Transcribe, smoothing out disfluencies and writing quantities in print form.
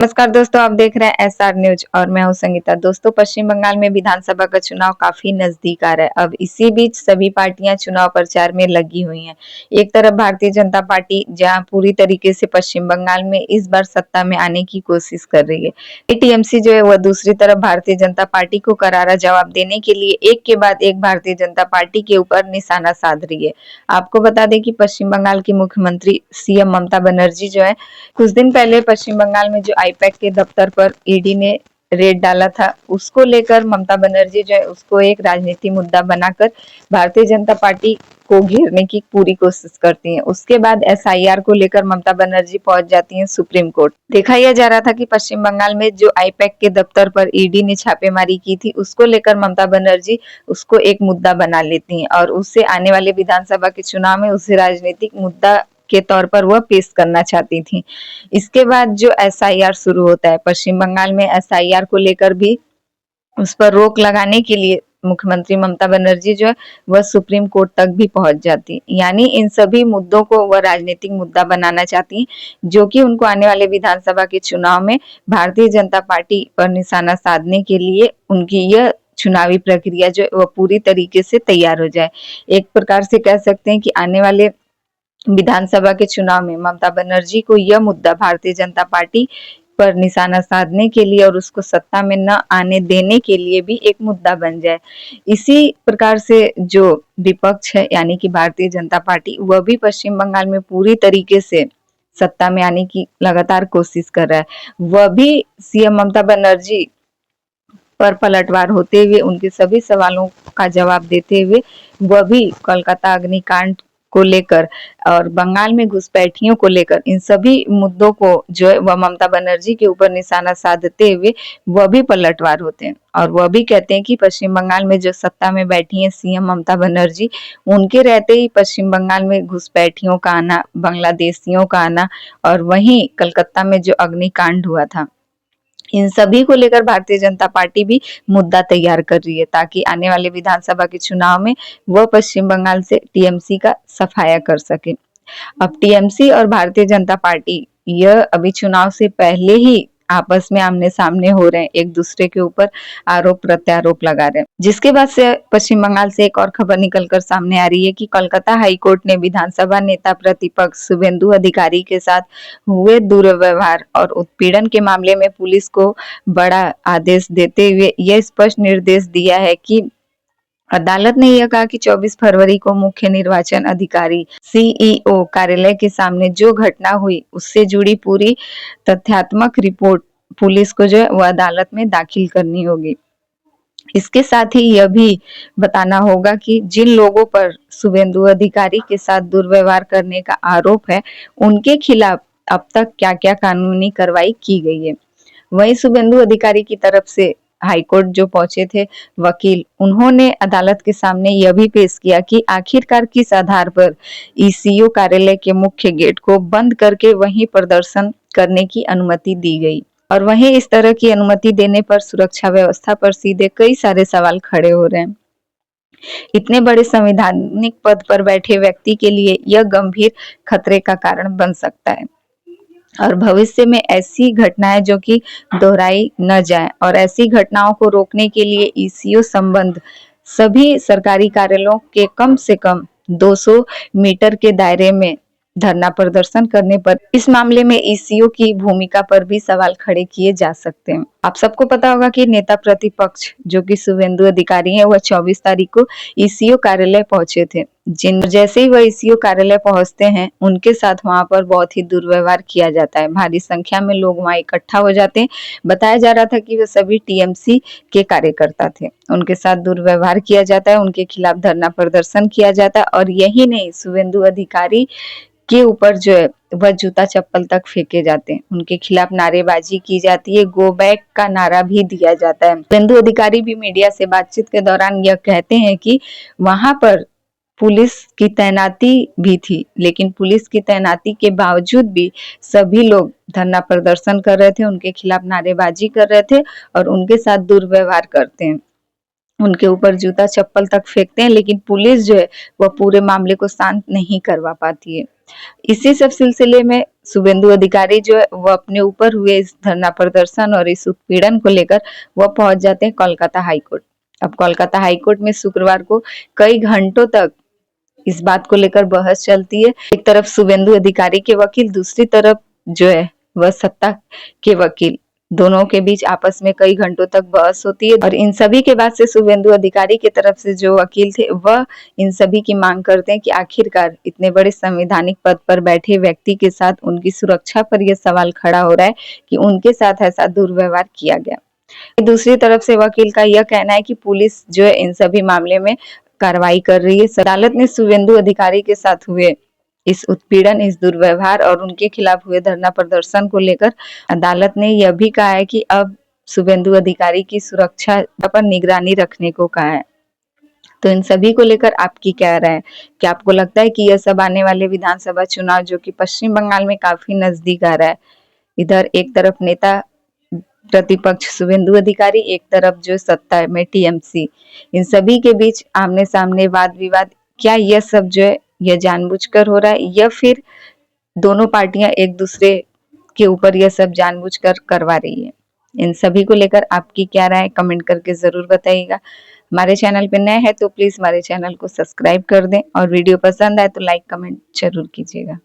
नमस्कार दोस्तों, आप देख रहे हैं एसआर न्यूज और मैं हूं संगीता। दोस्तों, पश्चिम बंगाल में विधानसभा का चुनाव काफी नजदीक आ रहा है। अब इसी बीच सभी पार्टियां चुनाव प्रचार में लगी हुई हैं। एक तरफ भारतीय जनता पार्टी जहां पूरी तरीके से पश्चिम बंगाल में इस बार सत्ता में आने की कोशिश कर रही है, टीएमसी जो है वह दूसरी तरफ भारतीय जनता पार्टी को करारा जवाब देने के लिए एक के बाद एक भारतीय जनता पार्टी के ऊपर निशाना साध रही है। आपको बता दें कि पश्चिम बंगाल की मुख्यमंत्री सीएम ममता बनर्जी जो है, कुछ दिन पहले पश्चिम बंगाल में जो आईपैक के दफ्तर पर ईडी ने रेड डाला था, उसको लेकर ममता बनर्जी जो है उसको एक राजनीतिक मुद्दा बनाकर भारतीय जनता पार्टी को घेरने की पूरी कोशिश करती हैं। उसके बाद एसआईआर को लेकर ममता बनर्जी पहुंच जाती हैं सुप्रीम कोर्ट। देखा यह जा रहा था कि पश्चिम बंगाल में जो आईपैक के दफ्तर पर ईडी ने छापेमारी की थी, उसको लेकर ममता बनर्जी उसको एक मुद्दा बना लेती हैं और उससे आने वाले विधानसभा के चुनाव में उसे राजनीतिक मुद्दा के तौर पर वह पेश करना चाहती थी। इसके बाद जो एसआईआर शुरू होता है पश्चिम बंगाल में, एसआईआर को लेकर भी उस पर रोक लगाने के लिए मुख्यमंत्री ममता बनर्जी जो है वह सुप्रीम कोर्ट तक भी पहुंच जाती, यानी इन सभी मुद्दों को वह राजनीतिक मुद्दा बनाना चाहती, जो कि उनको आने वाले विधानसभा के चुनाव में भारतीय जनता पार्टी पर निशाना साधने के लिए उनकी यह चुनावी प्रक्रिया जो वह पूरी तरीके से तैयार हो जाए। एक प्रकार से कह सकते हैं कि आने वाले विधानसभा के चुनाव में ममता बनर्जी को यह मुद्दा भारतीय जनता पार्टी पर निशाना साधने के लिए और उसको सत्ता में न आने देने के लिए भी एक मुद्दा बन जाए। इसी प्रकार से जो विपक्ष है यानी कि भारतीय जनता पार्टी, वह भी पश्चिम बंगाल में पूरी तरीके से सत्ता में आने की लगातार कोशिश कर रहा है। वह भी सीएम ममता बनर्जी पर पलटवार होते हुए, उनके सभी सवालों का जवाब देते हुए, वह भी कोलकाता अग्निकांड को लेकर और बंगाल में घुसपैठियों को लेकर इन सभी मुद्दों को जो है वह ममता बनर्जी के ऊपर निशाना साधते हुए वह भी पलटवार होते हैं और वह भी कहते हैं कि पश्चिम बंगाल में जो सत्ता में बैठी है सीएम ममता बनर्जी, उनके रहते ही पश्चिम बंगाल में घुसपैठियों का आना, बांग्लादेशियों का आना और वहीं कलकत्ता में जो अग्निकांड हुआ था, इन सभी को लेकर भारतीय जनता पार्टी भी मुद्दा तैयार कर रही है ताकि आने वाले विधानसभा के चुनाव में वह पश्चिम बंगाल से टीएमसी का सफाया कर सके। अब टीएमसी और भारतीय जनता पार्टी यह अभी चुनाव से पहले ही आपस में आमने सामने हो रहे हैं, एक दूसरे के ऊपर आरोप प्रत्यारोप लगा रहे हैं, जिसके बाद से पश्चिम बंगाल से एक और खबर निकलकर सामने आ रही है कि कोलकाता हाईकोर्ट ने विधानसभा नेता प्रतिपक्ष शुभेंदु अधिकारी के साथ हुए दुर्व्यवहार और उत्पीड़न के मामले में पुलिस को बड़ा आदेश देते हुए यह स्पष्ट निर्देश दिया है कि अदालत ने यह कहा कि 24 फरवरी को मुख्य निर्वाचन अधिकारी सीईओ कार्यालय के सामने जो घटना हुई उससे जुड़ी पूरी तथ्यात्मक रिपोर्ट पुलिस को जो है वह अदालत में दाखिल करनी होगी। इसके साथ ही यह भी बताना होगा कि जिन लोगों पर शुभेंदु अधिकारी के साथ दुर्व्यवहार करने का आरोप है, उनके खिलाफ अब तक क्या क्या कानूनी कार्रवाई की गई है। वहीं शुभेंदु अधिकारी की तरफ से हाईकोर्ट जो पहुंचे थे वकील, उन्होंने अदालत के सामने यह भी पेश किया कि आखिरकार किस आधार पर ईसीओ कार्यालय के मुख्य गेट को बंद करके वहीं प्रदर्शन करने की अनुमति दी गई और वहीं इस तरह की अनुमति देने पर सुरक्षा व्यवस्था पर सीधे कई सारे सवाल खड़े हो रहे हैं। इतने बड़े संवैधानिक पद पर बैठे व्यक्ति के लिए यह गंभीर खतरे का कारण बन सकता है और भविष्य में ऐसी घटनाएं जो कि दोहराई न जाए और ऐसी घटनाओं को रोकने के लिए ईसीओ संबंध सभी सरकारी कार्यालयों के कम से कम 200 मीटर के दायरे में धरना प्रदर्शन करने पर इस मामले में ईसीओ की भूमिका पर भी सवाल खड़े किए जा सकते हैं। आप सबको पता होगा कि नेता प्रतिपक्ष जो कि शुभेंदु अधिकारी हैं, वह 24 तारीख को ईसीओ कार्यालय पहुंचे थे। जिन जैसे ही वह ईसीओ कार्यालय पहुंचते हैं, उनके साथ वहां पर बहुत ही दुर्व्यवहार किया जाता है। भारी संख्या में लोग वहां इकट्ठा हो जाते हैं। बताया जा रहा था कि वे सभी टीएमसी के कार्यकर्ता थे। उनके साथ दुर्व्यवहार किया जाता है, उनके खिलाफ धरना प्रदर्शन किया जाता है और यही नहीं, शुभेंदु अधिकारी के ऊपर जो है वह जूता चप्पल तक फेंके जाते हैं। उनके खिलाफ नारेबाजी की जाती है, गो बैक का नारा भी दिया जाता है। शुभेंदु अधिकारी भी मीडिया से बातचीत के दौरान यह कहते हैं कि वहां पर पुलिस की तैनाती भी थी, लेकिन पुलिस की तैनाती के बावजूद भी सभी लोग धरना प्रदर्शन कर रहे थे, उनके खिलाफ नारेबाजी कर रहे थे और उनके साथ दुर्व्यवहार करते हैं, उनके ऊपर जूता चप्पल तक फेंकते हैं, लेकिन पुलिस जो है वह पूरे मामले को शांत नहीं करवा पाती है। इसी सब सिलसिले में शुभेंदु अधिकारी जो है वो अपने ऊपर हुए इस धरना प्रदर्शन और इस उत्पीड़न को लेकर वह पहुंच जाते हैं कोलकाता हाईकोर्ट। अब कोलकाता हाईकोर्ट में शुक्रवार को कई घंटों तक इस बात को लेकर बहस चलती है। एक तरफ शुभेंदु अधिकारी के वकील, दूसरी तरफ जो है वह सत्ता के वकील, दोनों के बीच आपस में कई घंटों तक बहस होती है और इन सभी के बाद से शुभेंदु अधिकारी की तरफ से जो वकील थे वह इन सभी की मांग करते हैं कि आखिरकार इतने बड़े संवैधानिक पद पर बैठे व्यक्ति के साथ उनकी सुरक्षा पर यह सवाल खड़ा हो रहा है कि उनके साथ ऐसा दुर्व्यवहार किया गया। दूसरी तरफ से वकील का यह कहना है कि पुलिस जो है इन सभी मामले में कार्रवाई कर रही है। अदालत ने शुभेंदु अधिकारी के साथ हुए इस उत्पीड़न, इस दुर्व्यवहार और उनके खिलाफ हुए धरना प्रदर्शन को लेकर अदालत ने यह भी कहा है कि अब शुभेंदु अधिकारी की सुरक्षा पर निगरानी रखने को कहा है। तो इन सभी को लेकर आपकी क्या राय है? क्या आपको लगता है कि यह सब आने वाले विधानसभा चुनाव जो कि पश्चिम बंगाल में काफी नजदीक आ रहा है, इधर एक तरफ नेता प्रतिपक्ष शुभेंदु अधिकारी, एक तरफ जो सत्ता में टीएमसी, इन सभी के बीच आमने सामने वाद विवाद, क्या यह सब जो है यह जानबूझकर हो रहा है या फिर दोनों पार्टियां एक दूसरे के ऊपर यह सब जानबूझकर करवा रही है? इन सभी को लेकर आपकी क्या राय है कमेंट करके जरूर बताइएगा। हमारे चैनल पे नए हैं तो प्लीज हमारे चैनल को सब्सक्राइब कर दें और वीडियो पसंद आए तो लाइक कमेंट जरूर कीजिएगा।